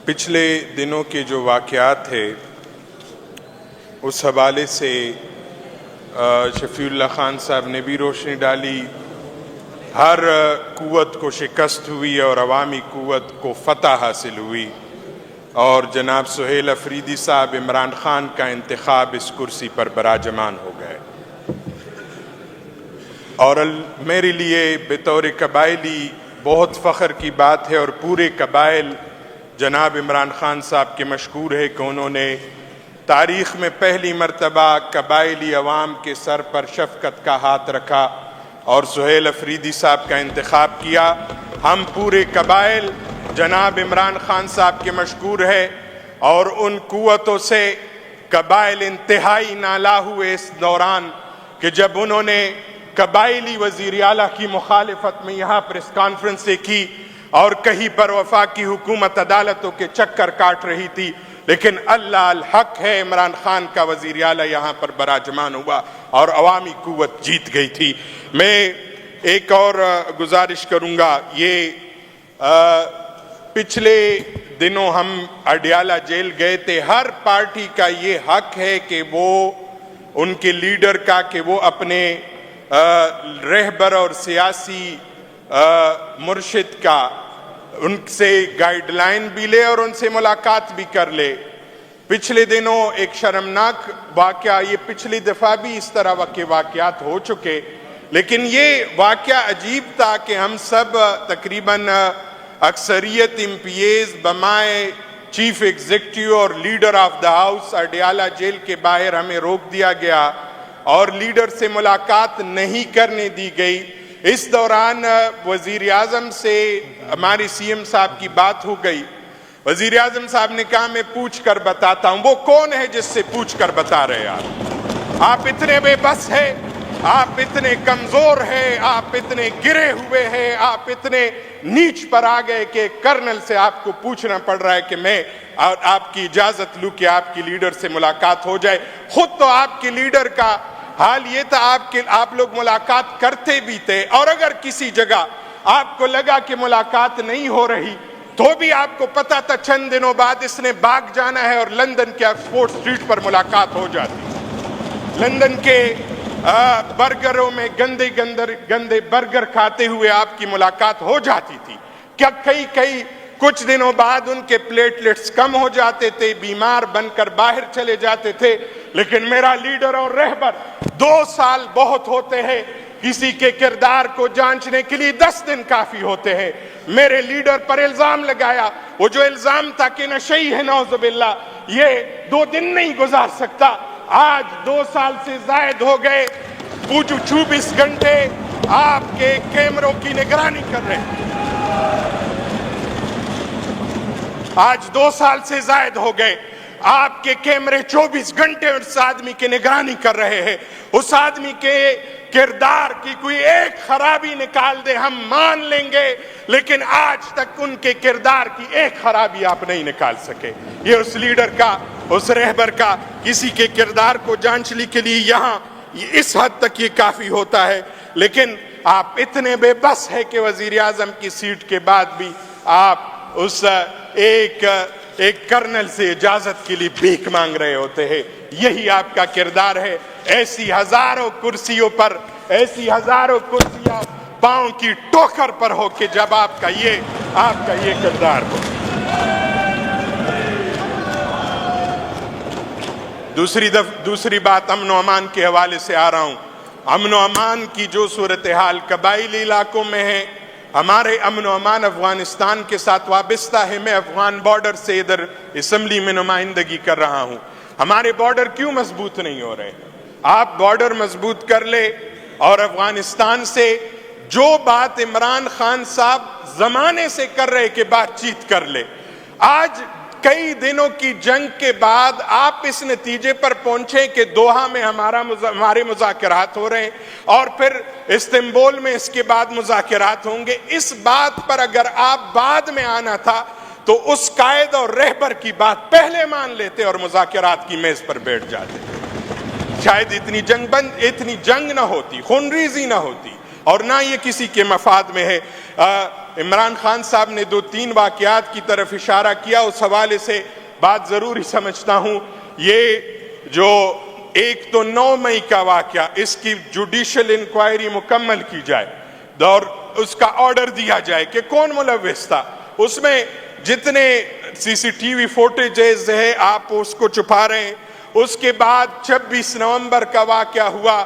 پچھلے دنوں کے جو واقعات تھے اس حوالے سے شفیع اللہ خان صاحب نے بھی روشنی ڈالی. ہر قوت کو شکست ہوئی اور عوامی قوت کو فتح حاصل ہوئی اور جناب سہیل افریدی صاحب عمران خان کا انتخاب اس کرسی پر براجمان ہو گئے. اور میرے لیے بطور قبائلی بہت فخر کی بات ہے اور پورے قبائل جناب عمران خان صاحب کے مشکور ہے کہ انہوں نے تاریخ میں پہلی مرتبہ قبائلی عوام کے سر پر شفقت کا ہاتھ رکھا اور سہیل افریدی صاحب کا انتخاب کیا. ہم پورے قبائل جناب عمران خان صاحب کے مشکور ہے اور ان قوتوں سے قبائل انتہائی نالا ہوئے اس دوران کہ جب انہوں نے قبائلی وزیر اعلیٰ کی مخالفت میں یہاں پریس کانفرنسیں کی اور کہیں پر وفاقی حکومت عدالتوں کے چکر کاٹ رہی تھی، لیکن اللہ الحق ہے عمران خان کا وزیر اعلیٰ یہاں پر براجمان ہوا اور عوامی قوت جیت گئی تھی. میں ایک اور گزارش کروں گا، یہ پچھلے دنوں ہم اڈیالہ جیل گئے تھے. ہر پارٹی کا یہ حق ہے کہ وہ ان کے لیڈر کا کہ وہ اپنے رہبر اور سیاسی مرشد کا ان سے گائیڈ لائن بھی لے اور ان سے ملاقات بھی کر لے. پچھلے دنوں ایک شرمناک واقعہ، یہ پچھلی دفعہ بھی اس طرح کے واقعات ہو چکے، لیکن یہ واقعہ عجیب تھا کہ ہم سب تقریباً اکثریت ایم پی ایز بمائے چیف ایگزیکٹیو اور leader of the house Adiala jail کے باہر ہمیں روک دیا گیا اور لیڈر سے ملاقات نہیں کرنے دی گئی. اس دوران وزیر اعظم سے ہماری سی ایم صاحب کی بات ہو گئی. وزیر اعظم صاحب نے کہا میں پوچھ کر بتاتا ہوں. وہ کون ہے جس سے پوچھ کر بتا رہے آپ اتنے بے بس ہیں، آپ اتنے کمزور ہیں، آپ اتنے گرے ہوئے ہیں، آپ اتنے نیچ پر آ گئے کہ کرنل سے آپ کو پوچھنا پڑ رہا ہے کہ میں آپ کی اجازت لوں کہ آپ کی لیڈر سے ملاقات ہو جائے. خود تو آپ کے لیڈر کا حال یہ تھا آپ لوگ ملاقات کرتے بھی تھے، اور اگر کسی جگہ آپ کو لگا کہ ملاقات نہیں ہو رہی تو بھی آپ کو پتا تھا چند دنوں بعد اس نے بھاگ جانا ہے اور لندن کے آکسفورڈ اسٹریٹ پر ملاقات ہو جاتی. لندن کے برگروں میں گندے برگر کھاتے ہوئے آپ کی ملاقات ہو جاتی تھی. کیا کئی کچھ دنوں بعد ان کے پلیٹلیٹس کم ہو جاتے تھے، بیمار بن کر باہر چلے جاتے تھے. لیکن میرا لیڈر اور رہبر 2 سال بہت ہوتے ہیں، کسی کے کردار کو جانچنے کے لیے 10 دن کافی ہوتے ہیں. میرے لیڈر پر الزام لگایا، وہ جو الزام تھا کہ نشئی ہے نعوذ باللہ، یہ 2 دن نہیں گزار سکتا. آج 2 سال سے زائد ہو گئے، 24 گھنٹے آپ کے کیمروں کی نگرانی کر رہے ہیں. آج 2 سال سے زائد ہو گئے، آپ کے کیمرے 24 گھنٹے اس آدمی کی نگرانی کر رہے ہیں. اس آدمی کے کردار کی کوئی ایک خرابی نکال دے ہم مان لیں گے، لیکن آج تک ان کے کردار کی ایک خرابی آپ نہیں نکال سکے. یہ اس لیڈر کا، اس رہبر کا کسی کے کردار کو جانچنے کے لیے یہاں اس حد تک یہ کافی ہوتا ہے. لیکن آپ اتنے بے بس ہے کہ وزیر اعظم کی سیٹ کے بعد بھی آپ اس ایک کرنل سے اجازت کے لیے بھیک مانگ رہے ہوتے ہیں. یہی آپ کا کردار ہے. ایسی ہزاروں کرسیوں پر، ایسی ہزاروں کرسیاں پاؤں کی ٹوکر پر ہو کہ جب آپ کا یہ کردار ہو. دوسری بات امن و امان کے حوالے سے آ رہا ہوں. امن و امان کی جو صورتحال قبائلی علاقوں میں ہے، ہمارے امن و امان افغانستان کے ساتھ وابستہ ہے. میں افغان بارڈر سے ادھر اسمبلی میں نمائندگی کر رہا ہوں. ہمارے بارڈر کیوں مضبوط نہیں ہو رہے؟ آپ بارڈر مضبوط کر لے اور افغانستان سے جو بات عمران خان صاحب زمانے سے کر رہے کہ بات چیت کر لے. آج کئی دنوں کی جنگ کے بعد آپ اس نتیجے پر پہنچے کہ دوحہ میں ہمارے مذاکرات ہو رہے ہیں اور پھر استنبول میں اس کے بعد مذاکرات ہوں گے. اس بات پر اگر آپ بعد میں آنا تھا تو اس قائد اور رہبر کی بات پہلے مان لیتے اور مذاکرات کی میز پر بیٹھ جاتے. شاید اتنی جنگ نہ ہوتی، خونریزی نہ ہوتی، اور نہ یہ کسی کے مفاد میں ہے. عمران خان صاحب نے 2-3 واقعات کی طرف اشارہ کیا، اس حوالے سے بات ضروری سمجھتا ہوں. یہ جو 1 تو 9 مئی کا واقعہ، اس کی جوڈیشل انکوائری مکمل کی جائے اور اس کا آرڈر دیا جائے کہ کون ملوث تھا. اس میں جتنے سی سی ٹی وی فوٹیجز ہے آپ اس کو چھپا رہے ہیں. اس کے بعد 26 نومبر کا واقعہ ہوا،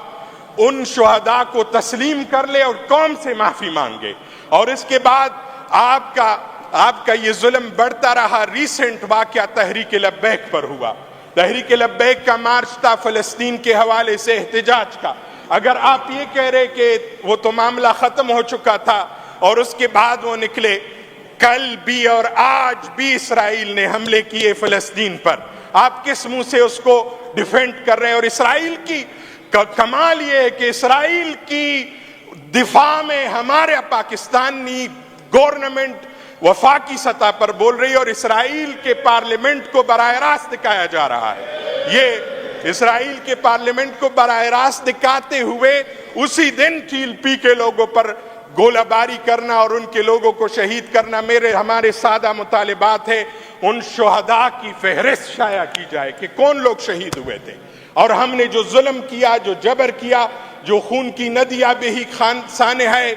ان شہداء کو تسلیم کر لے اور قوم سے معافی مانگے. اور اس کے بعد آپ کا یہ ظلم بڑھتا رہا. ریسنٹ واقعہ تحریک لبیک پر ہوا. تحریک لبیک کا مارچ تھا فلسطین کے حوالے سے احتجاج کا. اگر آپ یہ کہہ رہے کہ وہ تو معاملہ ختم ہو چکا تھا اور اس کے بعد وہ نکلے، کل بھی اور آج بھی اسرائیل نے حملے کیے فلسطین پر، آپ کس منہ سے اس کو ڈیفینڈ کر رہے ہیں؟ اور اسرائیل کی کمال یہ ہے کہ اسرائیل کی دفاع میں ہمارے پاکستانی گورنمنٹ وفاقی سطح پر بول رہی ہے اور اسرائیل کے پارلیمنٹ کو براہ راست دکھایا جا رہا ہے. یہ اسرائیل کے پارلیمنٹ کو براہ راست دکھاتے ہوئے اسی دن ٹی پی کے لوگوں پر گولہ باری کرنا اور ان کے لوگوں کو شہید کرنا. ہمارے سادہ مطالبات ہیں ان شہداء کی فہرست شائع کی جائے کہ کون لوگ شہید ہوئے تھے، اور ہم نے جو ظلم کیا، جو جبر کیا، جو خون کی ندیاں بہی سانحہ ہے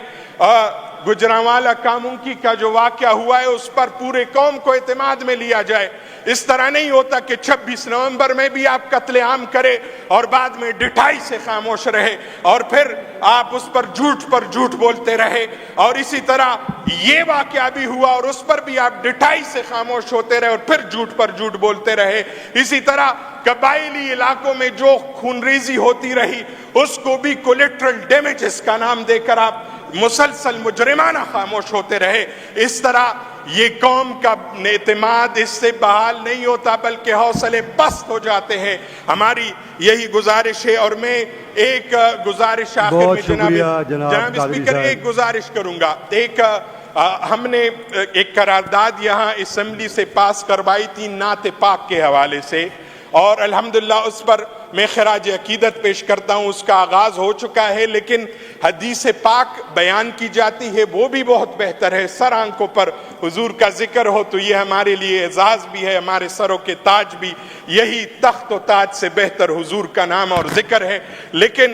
گجرانوالہ کامونکی کا جو واقعہ ہوا ہے، اس پر پورے قوم کو اعتماد میں لیا جائے. اس طرح نہیں ہوتا کہ 26 نومبر میں بھی آپ قتل عام کرے اور بعد میں ڈٹائی سے خاموش رہے اور پھر آپ اس پر جھوٹ بولتے رہے. اور اسی طرح یہ واقعہ بھی ہوا اور اس پر بھی آپ ڈٹائی سے خاموش ہوتے رہے اور پھر جھوٹ بولتے رہے. اسی طرح قبائلی علاقوں میں جو خونریزی ہوتی رہی اس کو بھی کولیٹرل ڈیمیجز کا نام دے کر آپ مسلسل مجرمانہ خاموش ہوتے رہے. اس طرح یہ قوم کا اعتماد اس سے بحال نہیں ہوتا بلکہ حوصلے پست ہو جاتے ہیں. ہماری یہی گزارش ہے. اور میں ایک گزارش آخر میں جناب اسپیکر ایک گزارش کروں گا. ہم نے ایک قرارداد یہاں اسمبلی سے پاس کروائی تھی نعت پاک کے حوالے سے، اور الحمدللہ اس پر میں خراج عقیدت پیش کرتا ہوں. اس کا آغاز ہو چکا ہے، لیکن حدیث پاک بیان کی جاتی ہے وہ بھی بہت بہتر ہے. سر آنکھوں پر حضور کا ذکر ہو تو یہ ہمارے لیے اعزاز بھی ہے، ہمارے سروں کے تاج بھی. یہی تخت و تاج سے بہتر حضور کا نام اور ذکر ہے. لیکن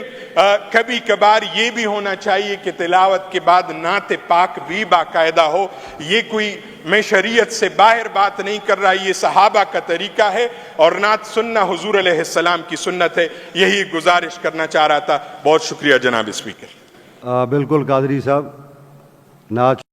کبھی کبھار یہ بھی ہونا چاہیے کہ تلاوت کے بعد نعت پاک بھی باقاعدہ ہو. یہ کوئی میں شریعت سے باہر بات نہیں کر رہا، یہ صحابہ کا طریقہ ہے اور نعت سننا حضور علیہ السلام کی سنت ہے. یہی گزارش کرنا چاہ رہا تھا. بہت شکریہ جناب اسپیکر. بالکل قادری صاحب، نعت